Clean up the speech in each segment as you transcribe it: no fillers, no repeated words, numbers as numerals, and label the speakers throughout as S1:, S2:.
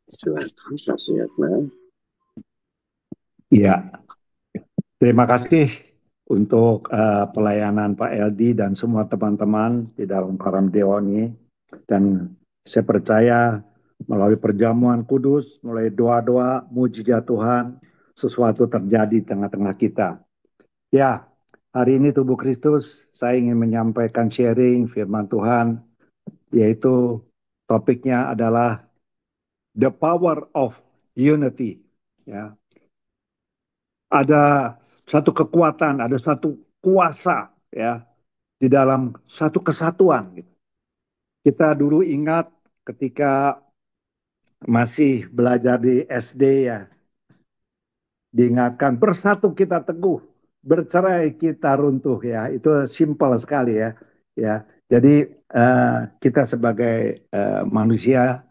S1: Silahkan Pak Suyatman.
S2: Ya, terima kasih untuk pelayanan Pak Eldi dan semua teman-teman di dalam Karam Dewa ini. Dan saya percaya melalui perjamuan kudus, melalui doa-doa, mujizat Tuhan, sesuatu terjadi di tengah-tengah kita. Ya, hari ini tubuh Kristus, saya ingin menyampaikan sharing firman Tuhan, yaitu topiknya adalah The Power of Unity. Ya, ada satu kekuatan, ada satu kuasa ya di dalam satu kesatuan gitu. Kita dulu ingat ketika masih belajar di SD ya, diingatkan bersatu kita teguh, bercerai kita runtuh ya. Itu simpel sekali ya. Ya. Jadi kita sebagai manusia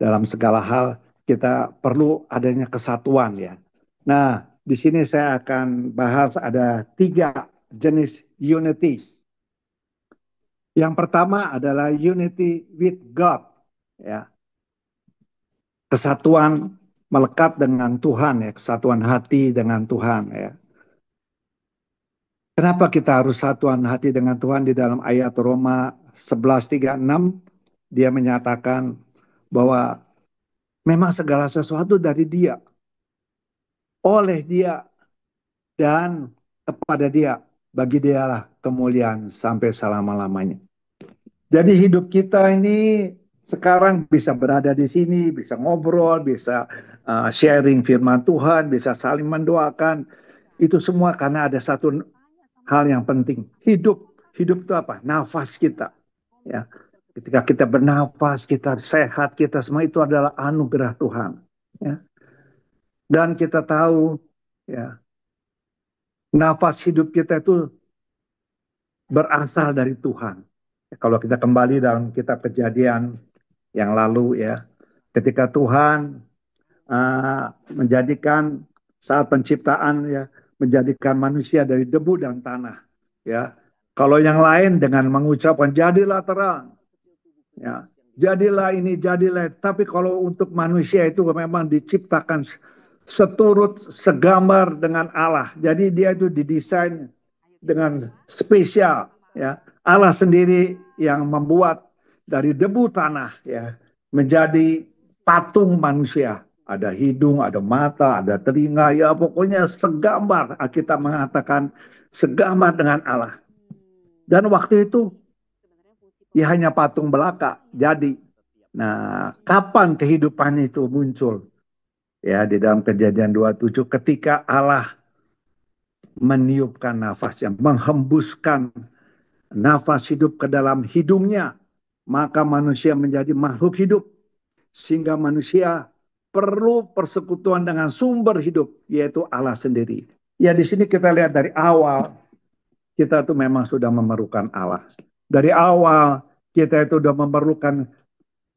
S2: dalam segala hal kita perlu adanya kesatuan ya. Nah, di sini saya akan bahas ada 3 jenis unity. Yang pertama adalah unity with God, ya, kesatuan melekat dengan Tuhan ya, kesatuan hati dengan Tuhan ya. Kenapa kita harus satuan hati dengan Tuhan? Di dalam ayat Roma 11:36 dia menyatakan bahwa memang segala sesuatu dari Dia, oleh Dia, dan kepada Dia, bagi Dialah kemuliaan sampai selama-lamanya. Jadi hidup kita ini sekarang bisa berada di sini, bisa ngobrol, bisa sharing firman Tuhan, bisa saling mendoakan. Itu semua karena ada satu hal yang penting. Hidup itu apa? Nafas kita. Ya, ketika kita bernafas, kita sehat, kita semua itu adalah anugerah Tuhan. Ya. Dan kita tahu, ya, nafas hidup kita itu berasal dari Tuhan. Kalau kita kembali dalam kitab Kejadian yang lalu ya, ketika Tuhan menjadikan saat penciptaan ya, menjadikan manusia dari debu dan tanah ya. Kalau yang lain dengan mengucapkan jadilah terang ya, jadilah ini jadilah, tapi kalau untuk manusia itu memang diciptakan seturut segambar dengan Allah. Jadi dia itu didesain dengan spesial ya. Allah sendiri yang membuat dari debu tanah ya menjadi patung manusia. Ada hidung, ada mata, ada telinga, ya pokoknya segambar. Kita mengatakan segambar dengan Allah. Dan waktu itu ya hanya patung belaka jadi. Nah, kapan kehidupan itu muncul? Ya, di dalam Kejadian 27 ketika Allah meniupkan nafasnya, menghembuskan nafas hidup ke dalam hidungnya, maka manusia menjadi makhluk hidup. Sehingga manusia perlu persekutuan dengan sumber hidup, yaitu Allah sendiri. Ya, di sini kita lihat dari awal, kita itu memang sudah memerlukan Allah. Dari awal, kita itu sudah memerlukan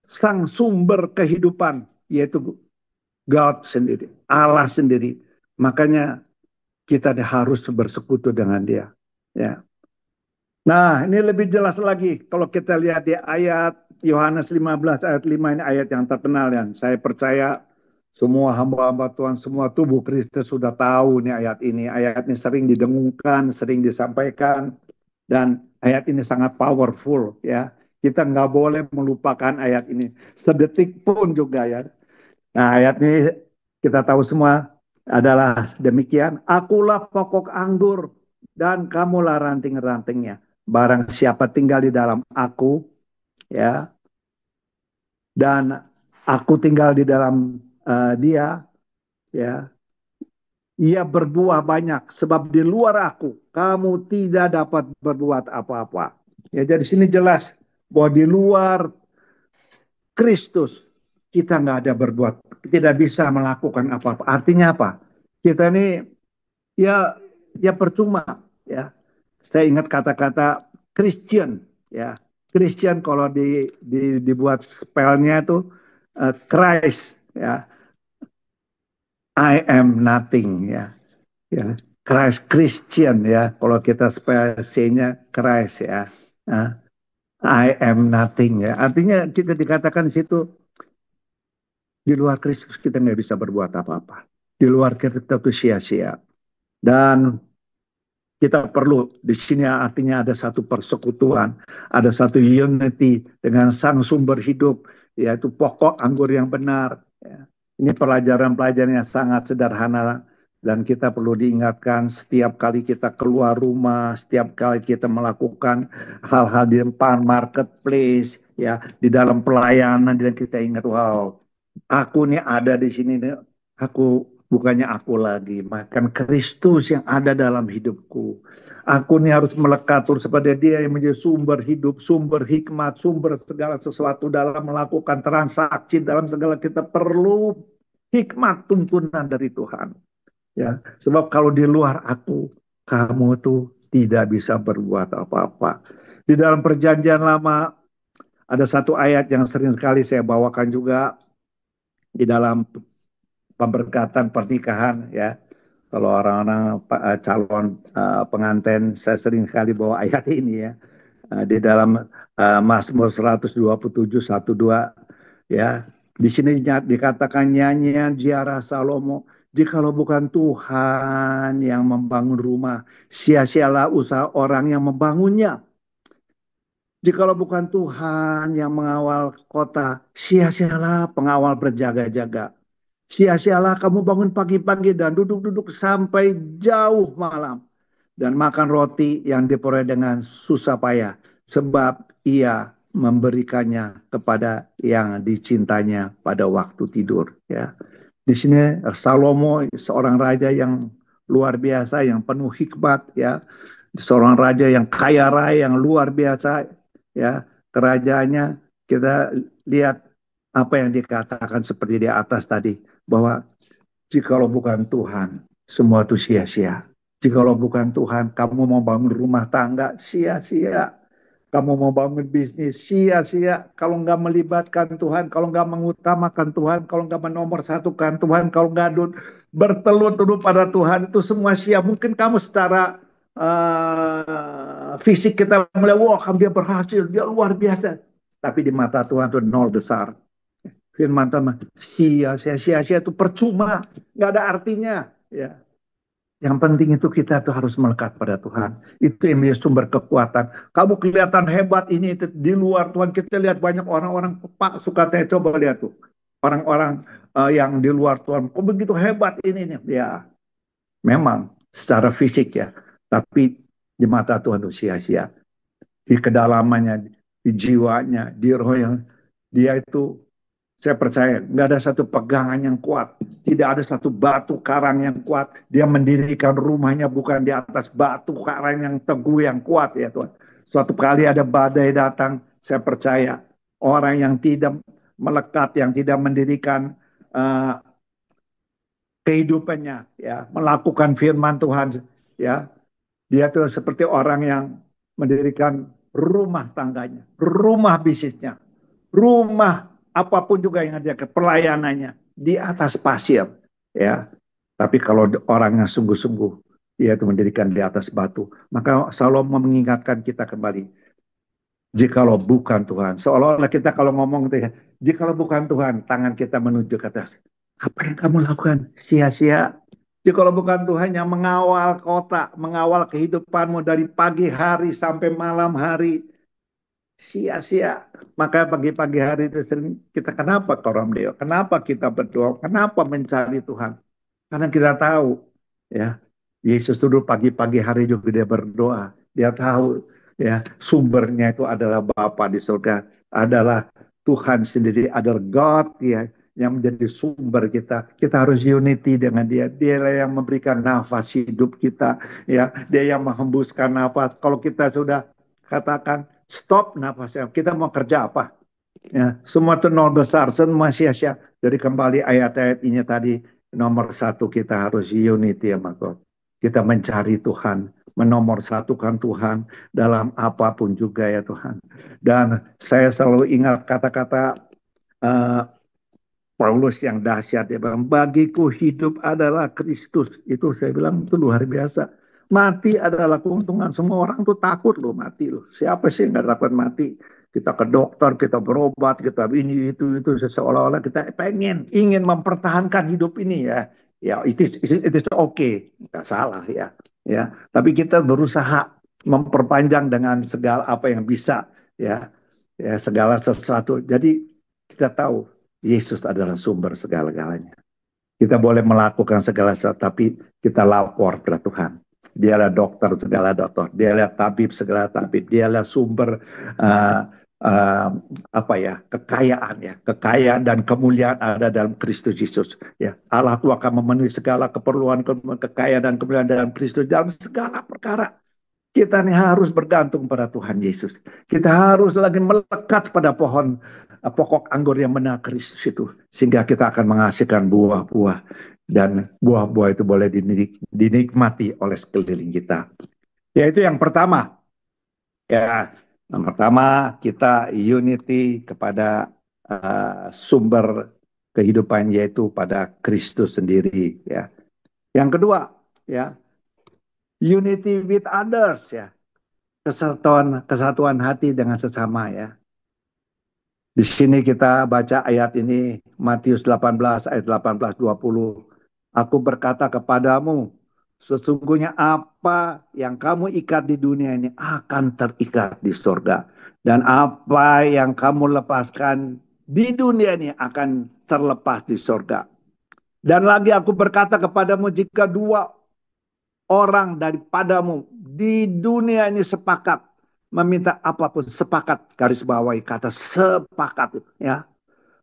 S2: sang sumber kehidupan, yaitu God sendiri, Allah sendiri. Makanya kita harus bersekutu dengan Dia. Ya. Nah, ini lebih jelas lagi kalau kita lihat di ayat Yohanes 15 ayat 5, ini ayat yang terkenal ya. Saya percaya semua hamba-hamba Tuhan, semua tubuh Kristus sudah tahu nih ayat ini. Ayat ini sering didengungkan, sering disampaikan, dan ayat ini sangat powerful ya. Kita nggak boleh melupakan ayat ini sedetik pun juga ya. Nah, ayat ini kita tahu semua adalah demikian. Akulah pokok anggur dan kamulah ranting-rantingnya. Barang siapa tinggal di dalam aku, ya, dan aku tinggal di dalam dia, ya, ia berbuah banyak. Sebab di luar aku, kamu tidak dapat berbuat apa-apa. Ya, jadi sini jelas bahwa di luar Kristus kita nggak ada berbuat, tidak bisa melakukan apa-apa. Artinya apa? Kita ini ya ya percuma ya. Saya ingat kata-kata Christian ya. Christian kalau dibuat spellnya itu Christ ya. I am nothing ya. Ya. Christ Christian ya. Kalau kita spell C-nya Christ ya. I am nothing ya. Artinya kita dikatakan di situ Di luar Kristus kita nggak bisa berbuat apa-apa. Di luar kita itu sia-sia. Dan kita perlu di sini artinya ada satu persekutuan, ada satu unity dengan Sang Sumber hidup, yaitu pokok anggur yang benar. Ya. Ini pelajaran-pelajaran yang sangat sederhana dan kita perlu diingatkan setiap kali kita keluar rumah, setiap kali kita melakukan hal-hal di depan marketplace, ya di dalam pelayanan dan kita ingat, wow, aku nih ada di sini nih, aku bukannya aku lagi, bahkan Kristus yang ada dalam hidupku. Aku ini harus melekat terus pada Dia yang menjadi sumber hidup, sumber hikmat, sumber segala sesuatu dalam melakukan transaksi, dalam segala kita perlu hikmat tuntunan dari Tuhan. Ya, sebab kalau di luar aku, kamu tuh tidak bisa berbuat apa-apa. Di dalam perjanjian lama ada satu ayat yang sering sekali saya bawakan juga di dalam pemberkatan pernikahan, ya. Kalau orang-orang calon pengantin, saya sering sekali bawa ayat ini, ya. Di dalam Mazmur 127 1-2, ya. Di sini dikatakan nyanyian ziarah Salomo, jikalau bukan Tuhan yang membangun rumah, sia-sialah usaha orang yang membangunnya. Jikalau bukan Tuhan yang mengawal kota, sia-sialah pengawal berjaga-jaga. Sia-sialah kamu bangun pagi-pagi dan duduk-duduk sampai jauh malam. Dan makan roti yang diperoleh dengan susah payah. Sebab ia memberikannya kepada yang dicintanya pada waktu tidur. Ya. Di sini Salomo seorang raja yang luar biasa, yang penuh hikmat. Ya. Seorang raja yang kaya raya, yang luar biasa. Ya. Kerajaannya kita lihat apa yang dikatakan seperti di atas tadi, bahwa jikalau bukan Tuhan, semua itu sia-sia. Jikalau bukan Tuhan, kamu mau bangun rumah tangga, sia-sia. Kamu mau bangun bisnis, sia-sia. Kalau nggak melibatkan Tuhan, kalau nggak mengutamakan Tuhan, kalau nggak menomorsatukan Tuhan, kalau nggak bertelut dulu pada Tuhan, itu semua sia. Mungkin kamu secara fisik kita melihat, wah dia berhasil, dia luar biasa. Tapi di mata Tuhan itu nol besar. Firman Tuhan, sia-sia itu percuma, nggak ada artinya. Ya, yang penting itu kita tuh harus melekat pada Tuhan. Itu yang menjadi sumber kekuatan. Kamu kelihatan hebat ini itu, di luar Tuhan kita lihat banyak orang-orang Pak suka coba lihat tuh orang-orang yang di luar Tuhan, kok begitu hebat ini nih. Ya, memang secara fisik ya, tapi di mata Tuhan itu sia-sia. Di kedalamannya, di jiwanya, di roh yang dia itu, saya percaya nggak ada satu pegangan yang kuat, tidak ada satu batu karang yang kuat. Dia mendirikan rumahnya bukan di atas batu karang yang teguh yang kuat, ya Tuhan. Suatu kali ada badai datang, saya percaya orang yang tidak melekat, yang tidak mendirikan uh, kehidupannya, ya, melakukan firman Tuhan, ya, dia tuh seperti orang yang mendirikan rumah tangganya, rumah bisnisnya, rumah apapun juga yang dia ke pelayanannya di atas pasir, ya. Tapi kalau orang yang sungguh-sungguh, dia itu mendirikan di atas batu. Maka Salomo mengingatkan kita kembali, jikalau bukan Tuhan, seolah-olah kita kalau ngomong itu ya, jikalau bukan Tuhan, tangan kita menuju ke atas. Apa yang kamu lakukan? Sia-sia. Jikalau bukan Tuhan yang mengawal kota, mengawal kehidupanmu dari pagi hari sampai malam hari, sia-sia. Maka pagi-pagi hari itu sering kita, kenapa koram Deo? Kenapa kita berdoa? Kenapa mencari Tuhan? Karena kita tahu, ya, Yesus dulu pagi-pagi hari juga dia berdoa. Dia tahu, ya, sumbernya itu adalah Bapa di surga, adalah Tuhan sendiri, adalah God, ya, yang menjadi sumber kita. Kita harus unity dengan Dia. Dia yang memberikan nafas hidup kita, ya. Dia yang menghembuskan nafas. Kalau kita sudah katakan stop nafasnya, kita mau kerja apa? Ya, semua itu nol besar, semua sia-sia. Jadi kembali ayat-ayat ini tadi, nomor satu kita harus unity ya God. Kita mencari Tuhan, menomorsatukan Tuhan dalam apapun juga ya Tuhan. Dan saya selalu ingat kata-kata uh, Paulus yang dahsyat, dia bilang, bagiku hidup adalah Kristus. Itu saya bilang itu luar biasa. Mati adalah keuntungan. Semua orang tuh takut loh mati loh. Siapa sih yang nggak takut mati? Kita ke dokter, kita berobat, kita ini itu seolah-olah kita ingin mempertahankan hidup ini ya. Ya, it is okay, nggak salah ya. Ya, tapi kita berusaha memperpanjang dengan segala apa yang bisa ya, ya segala sesuatu. Jadi kita tahu Yesus adalah sumber segala-galanya. Kita boleh melakukan segala sesuatu, tapi kita lapor pada Tuhan. Dia adalah dokter segala dokter, dia adalah tabib segala tabib, dia adalah sumber uh, uh, apa ya, kekayaan dan kemuliaan ada dalam Kristus Yesus. Ya, Allah itu akan memenuhi segala keperluan, kekayaan dan kemuliaan dalam Kristus dalam segala perkara. Kita nih harus bergantung pada Tuhan Yesus. Kita harus lagi melekat pada pokok anggur yang benar Kristus itu. Sehingga kita akan menghasilkan buah-buah. Dan buah-buah itu boleh dinikmati oleh sekeliling kita. Yaitu yang pertama. Ya, yang pertama kita unity kepada sumber kehidupan yaitu pada Kristus sendiri. Ya. Yang kedua, ya, unity with others ya. Kesatuan hati dengan sesama ya. Di sini kita baca ayat ini Matius 18 ayat 18-20. Aku berkata kepadamu, sesungguhnya apa yang kamu ikat di dunia ini akan terikat di surga. Dan apa yang kamu lepaskan di dunia ini akan terlepas di surga. Dan lagi aku berkata kepadamu, jika dua orang daripadamu di dunia ini sepakat meminta apapun, sepakat, garis bawahi kata sepakat ya,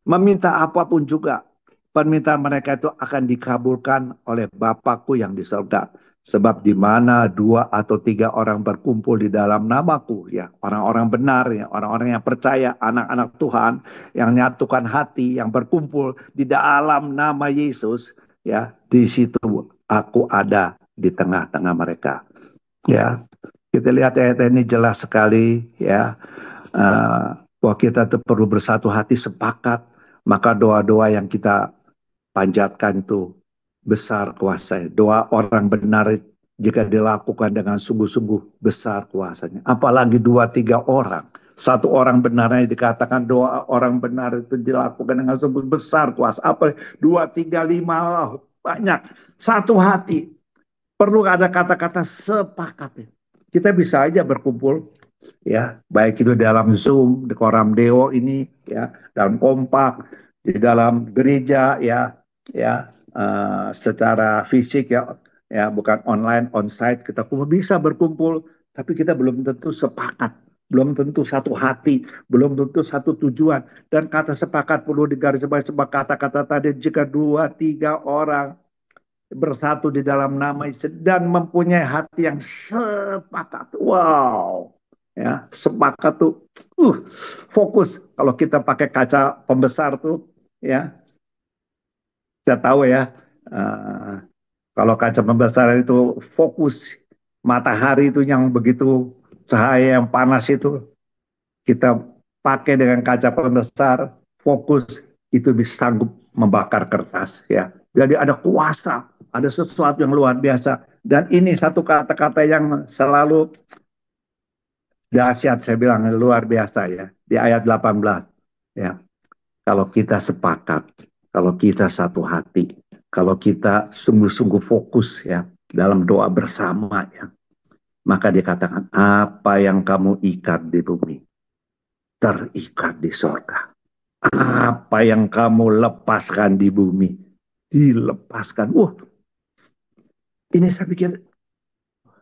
S2: meminta apapun juga, permintaan mereka itu akan dikabulkan oleh Bapakku yang di surga. Sebab di mana 2 atau 3 orang berkumpul di dalam namaku ya, orang-orang benar ya, orang-orang yang percaya, anak-anak Tuhan yang nyatukan hati, yang berkumpul di dalam nama Yesus ya, di situ aku ada di tengah-tengah mereka. Ya, kita lihat ayat ini jelas sekali ya, bahwa kita perlu bersatu hati, sepakat, maka doa-doa yang kita panjatkan itu besar kuasanya. Doa orang benar jika dilakukan dengan sungguh-sungguh besar kuasanya. Apalagi 2-3 orang. Satu orang benarnya dikatakan doa orang benar itu dilakukan dengan sungguh besar kuasa. Apa 2, 3, 5 banyak. Satu hati. Perlu ada kata-kata sepakat. Kita bisa aja berkumpul ya, baik itu dalam Zoom, di Koram Deo ini ya, dalam kompak, di dalam gereja ya, ya secara fisik ya, ya bukan online, onsite kita bisa berkumpul, tapi kita belum tentu sepakat, belum tentu satu hati, belum tentu satu tujuan. Dan kata sepakat perlu digarisbawahi sebagai kata-kata tadi, jika 2-3 orang bersatu di dalam nama Yesus dan mempunyai hati yang sepakat. Wow. Ya, sepakat tuh fokus. Kalau kita pakai kaca pembesar tuh ya, kita tahu ya, kalau kaca pembesar itu fokus, matahari itu yang begitu cahaya yang panas itu kita pakai dengan kaca pembesar, fokus, itu bisa sanggup membakar kertas ya. Jadi ada kuasa, ada sesuatu yang luar biasa. Dan ini satu kata-kata yang selalu dahsyat, saya bilang luar biasa ya. Di ayat 18 ya. Kalau kita sepakat, kalau kita satu hati, kalau kita sungguh-sungguh fokus ya dalam doa bersama ya, maka dikatakan apa yang kamu ikat di bumi terikat di sorga. Apa yang kamu lepaskan di bumi dilepaskan. Ini saya pikir,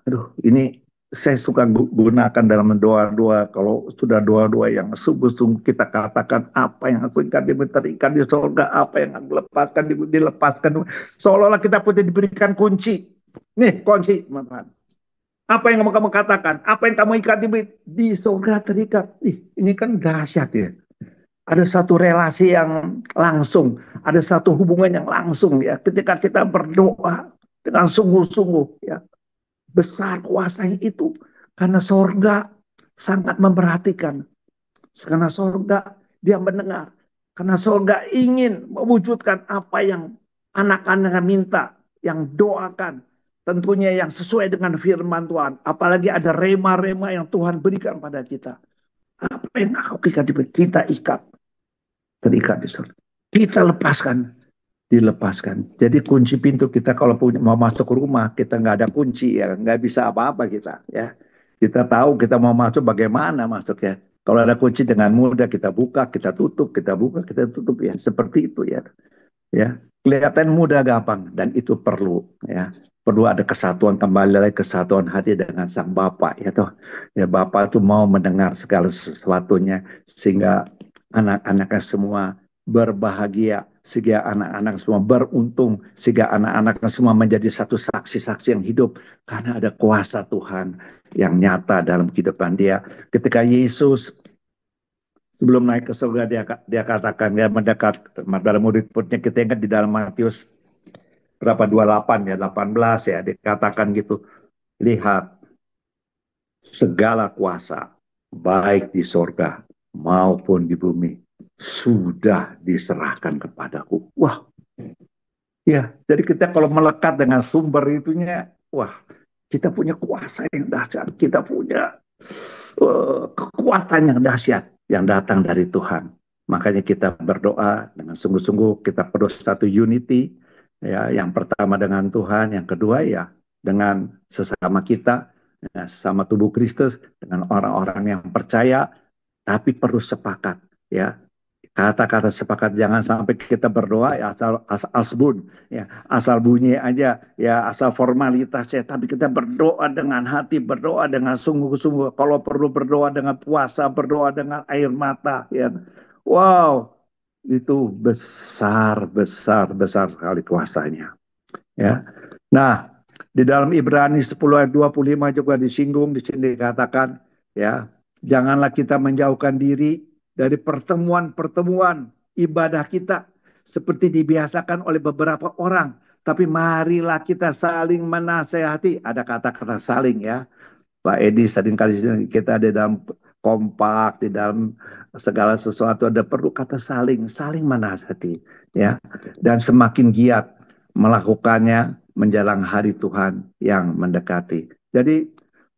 S2: aduh, ini saya suka gunakan dalam doa-doa. Kalau sudah doa-doa yang sungguh-sungguh kita katakan apa yang aku ikat terikat di sorga, apa yang aku lepaskan dilepaskan. Seolah-olah kita pun diberikan kunci. Nih kunci, teman-teman. Apa yang kamu katakan, apa yang kamu ikat di sorga terikat. Ini kan dahsyat ya. Ada satu relasi yang langsung, ada satu hubungan yang langsung ya. Ketika kita berdoa dengan sungguh-sungguh ya, besar kuasanya itu karena sorga sangat memperhatikan, karena sorga dia mendengar, karena sorga ingin mewujudkan apa yang anak-anak minta, yang doakan, tentunya yang sesuai dengan firman Tuhan. Apalagi ada rema-rema yang Tuhan berikan pada kita. Apa yang kau ikat di bumi, kita ikat, terikat di surga. Kita lepaskan, dilepaskan. Jadi kunci pintu kita kalau punya mau masuk ke rumah, kita nggak ada kunci ya, nggak bisa apa-apa kita ya. Kita tahu kita mau masuk bagaimana masuknya. Kalau ada kunci dengan mudah kita buka, kita tutup, kita buka, kita tutup ya. Seperti itu ya. Ya, kelihatan mudah gampang dan itu perlu ya. Perlu ada kesatuan, kembali lagi kesatuan hati dengan sang Bapa ya toh. Ya Bapa itu mau mendengar segala sesuatunya sehingga anak-anaknya semua berbahagia, sehingga anak-anak semua beruntung, sehingga anak-anak semua menjadi satu saksi-saksi yang hidup karena ada kuasa Tuhan yang nyata dalam kehidupan dia. Ketika Yesus sebelum naik ke surga dia katakan dia mendekat dalam murid-muridnya, kita ingat di dalam Matius berapa 28 ya 18 ya dikatakan gitu, lihat segala kuasa baik di surga maupun di bumi sudah diserahkan kepadaku. Wah, ya, jadi kita kalau melekat dengan sumber itunya, wah, kita punya kuasa yang dahsyat, kita punya kekuatan yang dahsyat yang datang dari Tuhan. Makanya kita berdoa dengan sungguh-sungguh, kita perlu satu unity, ya, yang pertama dengan Tuhan, yang kedua ya dengan sesama kita, ya, sesama tubuh Kristus, dengan orang-orang yang percaya, tapi perlu sepakat, ya, kata-kata sepakat, jangan sampai kita berdoa ya asbun ya asal bunyi aja ya asal formalitas ya, tapi kita berdoa dengan hati, berdoa dengan sungguh-sungguh, kalau perlu berdoa dengan puasa, berdoa dengan air mata ya. Wow, itu besar besar besar sekali kuasanya ya. Nah, di dalam Ibrani 10 ayat 25 juga disinggung di sini dikatakan ya, janganlah kita menjauhkan diri dari pertemuan-pertemuan ibadah kita seperti dibiasakan oleh beberapa orang, tapi marilah kita saling menasehati. Ada kata-kata saling ya. Pak Edi seringkali kita di dalam kompak, di dalam segala sesuatu ada perlu kata saling, saling menasihati ya. Dan semakin giat melakukannya menjelang hari Tuhan yang mendekati. Jadi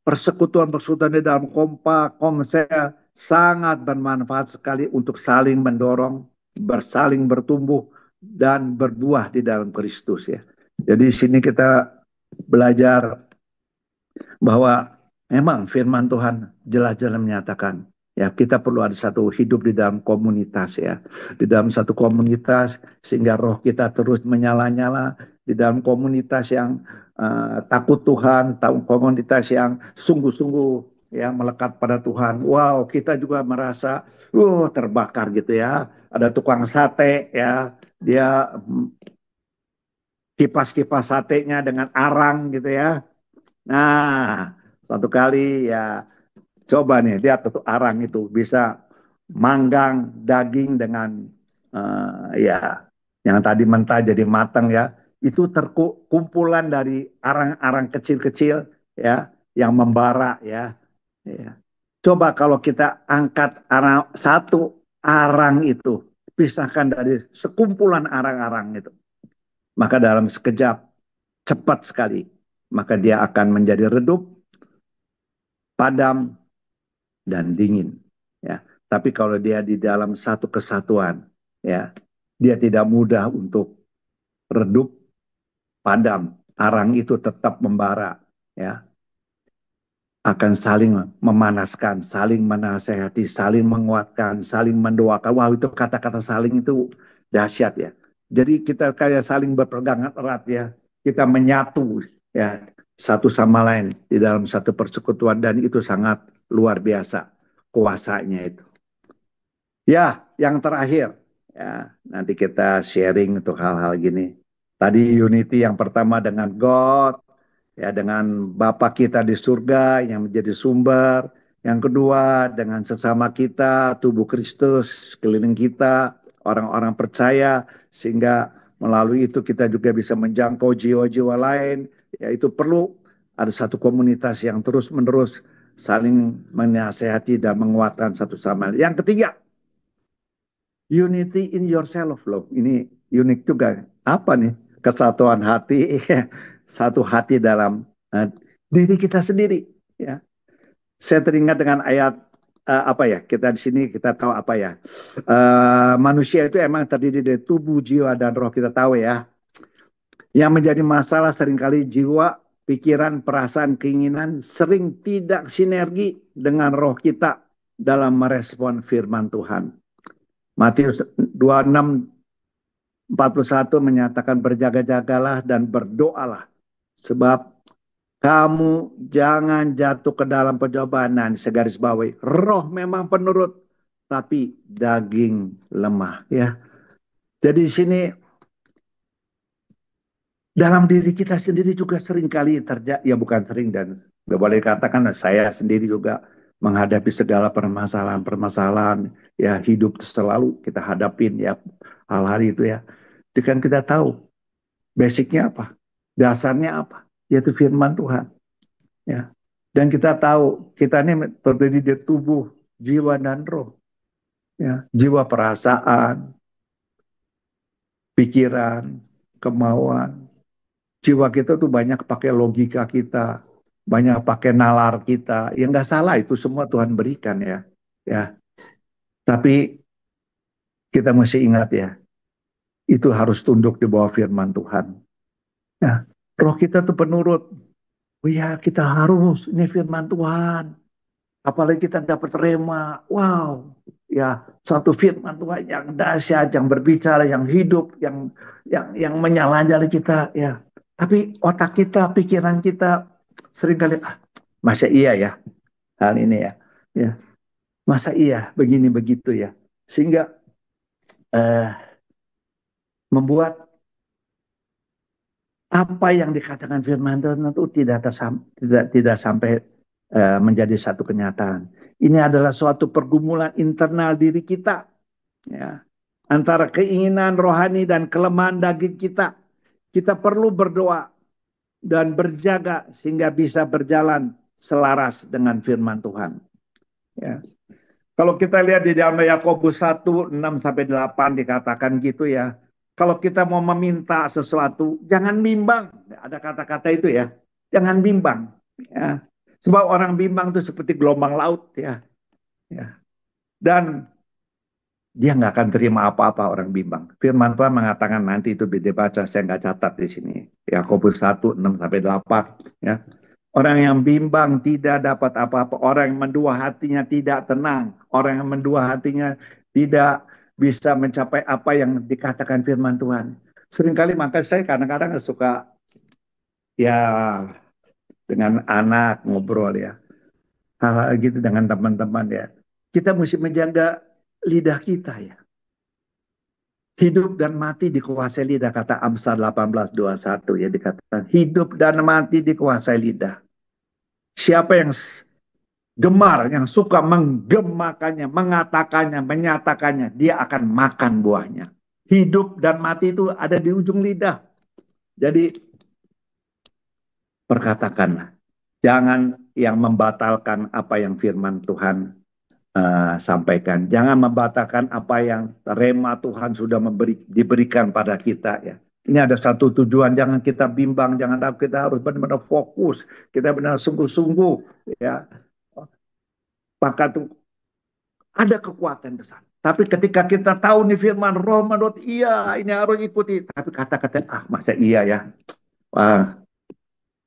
S2: persekutuan-persekutuan di dalam kompak, komsel sangat bermanfaat sekali untuk saling mendorong, bersaling bertumbuh dan berbuah di dalam Kristus ya. Jadi di sini kita belajar bahwa memang firman Tuhan jelas-jelas menyatakan ya kita perlu ada satu hidup di dalam komunitas ya, di dalam satu komunitas sehingga roh kita terus menyala-nyala, di dalam komunitas yang takut Tuhan, komunitas yang sungguh-sungguh ya melekat pada Tuhan. Wow, kita juga merasa terbakar gitu ya. Ada tukang sate ya, dia kipas-kipas satenya dengan arang gitu ya. Nah, satu kali ya coba nih lihat tuh arang itu bisa manggang daging dengan ya yang tadi mentah jadi matang ya. Itu terkumpulan dari arang-arang kecil-kecil ya yang membara ya. Ya. Coba kalau kita angkat arang, satu arang itu pisahkan dari sekumpulan arang-arang itu, maka dalam sekejap cepat sekali maka dia akan menjadi redup, padam, dan dingin. Ya, tapi kalau dia di dalam satu kesatuan, ya, dia tidak mudah untuk redup, padam. Arang itu tetap membara, ya, akan saling memanaskan, saling menasehati, saling menguatkan, saling mendoakan. Wah, itu kata-kata saling itu dahsyat ya. Jadi kita kayak saling berpegangan erat ya. Kita menyatu ya satu sama lain di dalam satu persekutuan dan itu sangat luar biasa kuasanya itu. Ya, yang terakhir ya, nanti kita sharing untuk hal-hal gini. Tadi unity yang pertama dengan God, ya dengan Bapa kita di surga yang menjadi sumber. Yang kedua dengan sesama kita, tubuh Kristus sekeliling kita, orang-orang percaya, sehingga melalui itu kita juga bisa menjangkau jiwa-jiwa lain. Ya itu perlu ada satu komunitas yang terus-menerus saling menasehati dan menguatkan satu sama lain. Yang ketiga, unity in yourself loh. Ini unik juga. Apa nih? Kesatuan hati, satu hati dalam diri kita sendiri. Ya, saya teringat dengan ayat apa ya? Kita di sini kita tahu apa ya? Manusia itu emang terdiri dari tubuh, jiwa, dan roh, kita tahu ya. Yang menjadi masalah seringkali jiwa, pikiran, perasaan, keinginan sering tidak sinergi dengan roh kita dalam merespon firman Tuhan. Matius 26:41 menyatakan berjaga-jagalah dan berdoalah sebab kamu jangan jatuh ke dalam pencobaan. Segaris bawahi, roh memang penurut tapi daging lemah ya. Jadi di sini dalam diri kita sendiri juga seringkali terjadi, ya bukan sering dan boleh dikatakan saya sendiri juga menghadapi segala permasalahan-permasalahan ya, hidup selalu kita hadapin ya hal-hal itu ya. Jadi kan kita tahu basicnya apa, dasarnya apa, yaitu firman Tuhan ya. Dan kita tahu kita ini terdiri dari tubuh, jiwa dan roh ya. Jiwa, perasaan, pikiran, kemauan. Jiwa kita tuh banyak pakai logika kita, banyak pakai nalar kita. Ya nggak salah, itu semua Tuhan berikan ya. Ya, tapi kita mesti ingat ya, itu harus tunduk di bawah firman Tuhan. Ya, roh kita tuh penurut. Oh ya, kita harus, ini firman Tuhan. Apalagi kita dapat rema. Wow, ya satu firman Tuhan yang dahsyat, yang berbicara, yang hidup, yang menyala-nyala kita ya. Tapi otak kita, pikiran kita seringkali masa iya ya hal ini ya. Ya, masa iya begini begitu ya. Sehingga eh, membuat apa yang dikatakan firman Tuhan itu tidak sampai menjadi satu kenyataan. Ini adalah suatu pergumulan internal diri kita ya, antara keinginan rohani dan kelemahan daging kita. Kita perlu berdoa dan berjaga sehingga bisa berjalan selaras dengan firman Tuhan. Ya. Kalau kita lihat di dalam Yakobus 1:6-8 dikatakan gitu ya. Kalau kita mau meminta sesuatu, jangan bimbang. Ada kata-kata itu ya. Jangan bimbang. Ya. Sebab orang bimbang itu seperti gelombang laut ya. Ya. Dan dia nggak akan terima apa-apa orang bimbang. Firman Tuhan mengatakan nanti itu dibaca, saya nggak catat di sini. Yakobus 1:6-8 ya. Orang yang bimbang tidak dapat apa-apa. Orang yang mendua hatinya tidak tenang. Orang yang mendua hatinya tidak bisa mencapai apa yang dikatakan firman Tuhan. Seringkali maka saya kadang-kadang suka ya dengan anak ngobrol ya. Hal-hal gitu dengan teman-teman ya. Kita mesti menjaga lidah kita ya. Hidup dan mati dikuasai lidah, kata Amsal 18:21 ya, dikatakan hidup dan mati dikuasai lidah. Siapa yang gemar, yang suka menggemakannya, mengatakannya, menyatakannya, dia akan makan buahnya. Hidup dan mati itu ada di ujung lidah. Jadi perkatakanlah, jangan yang membatalkan apa yang firman Tuhan sampaikan. Jangan membatalkan apa yang rema Tuhan sudah diberikan pada kita ya. Ini ada satu tujuan, jangan kita bimbang, jangan kita harus benar-benar fokus, kita benar sungguh-sungguh ya. Maka tuh ada kekuatan besar. Tapi ketika kita tahu nih firman roh menurut iya ini harus ikuti. Tapi kata-kata masa iya ya. Wah,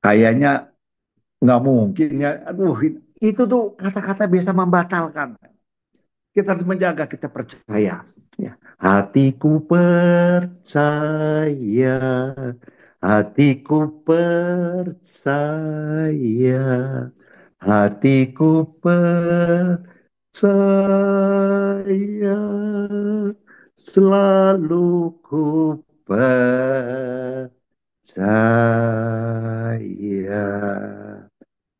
S2: kayaknya nggak mungkin ya. Aduh, itu tuh kata-kata bisa membatalkan. Kita harus menjaga, kita percaya. Ya. Hatiku percaya, hatiku percaya, hatiku percaya, selalu ku percaya.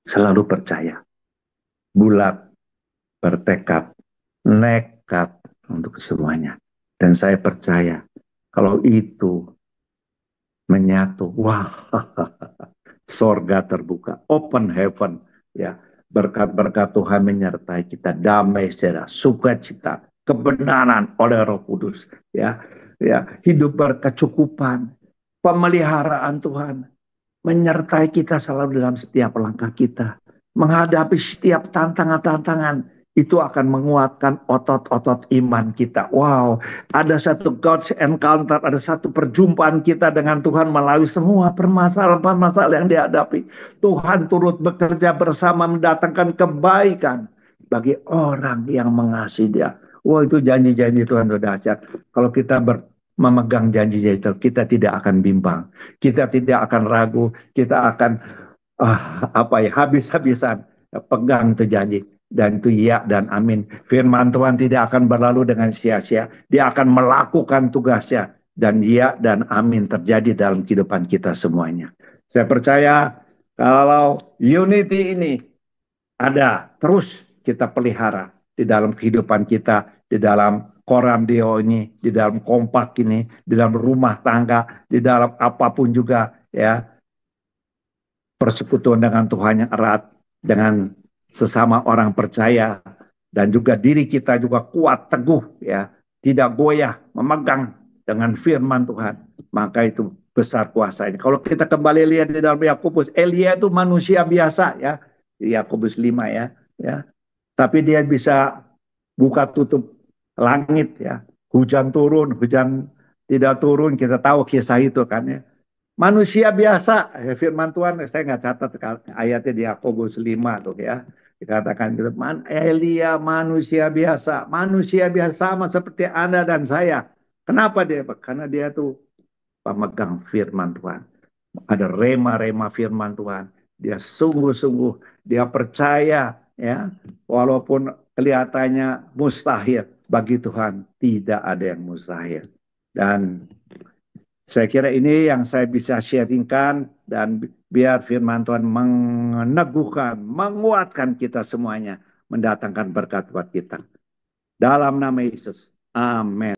S2: Selalu percaya, bulat, bertekad, nekat untuk semuanya. Dan saya percaya kalau itu menyatu, wah, sorga terbuka, open heaven, ya, berkat-berkat Tuhan menyertai kita, damai sejahtera, sukacita, kebenaran oleh Roh Kudus, ya, ya, hidup berkecukupan, pemeliharaan Tuhan menyertai kita selalu dalam setiap langkah kita, menghadapi setiap tantangan-tantangan itu akan menguatkan otot-otot iman kita. Wow, ada satu God's encounter, ada satu perjumpaan kita dengan Tuhan melalui semua permasalahan-permasalahan yang dihadapi. Tuhan turut bekerja bersama mendatangkan kebaikan bagi orang yang mengasihi Dia. Wow, itu janji-janji Tuhan itu dahsyat. Kalau kita memegang janji-janji itu, kita tidak akan bimbang, kita tidak akan ragu, kita akan habis-habisan pegang itu janji. Dan itu ya dan amin. Firman Tuhan tidak akan berlalu dengan sia-sia. Dia akan melakukan tugasnya. Dan ya dan amin terjadi dalam kehidupan kita semuanya. Saya percaya kalau unity ini ada, terus kita pelihara di dalam kehidupan kita, di dalam koram deo ini, di dalam kompak ini, di dalam rumah tangga, di dalam apapun juga ya, persekutuan dengan Tuhan yang erat, dengan sesama orang percaya, dan juga diri kita juga kuat, teguh, ya, tidak goyah, memegang dengan firman Tuhan. Maka itu besar kuasanya. Kalau kita kembali lihat di dalam Yakobus, Elia itu manusia biasa, ya, Yakobus 5 ya. Tapi dia bisa buka tutup langit, ya. Hujan turun, hujan tidak turun, kita tahu kisah itu kan ya. Manusia biasa, ya, firman Tuhan, saya nggak catat ayatnya di Yakobus 5 tuh ya. Dikatakan gitu, Elia manusia biasa sama seperti Anda dan saya. Kenapa dia? Karena dia tuh pemegang firman Tuhan. Ada rema-rema firman Tuhan. Dia sungguh-sungguh, dia percaya ya, walaupun kelihatannya mustahil, bagi Tuhan tidak ada yang mustahil. Dan saya kira ini yang saya bisa sharingkan, dan biar firman Tuhan meneguhkan, menguatkan kita semuanya, mendatangkan berkat buat kita. Dalam nama Yesus. Amin.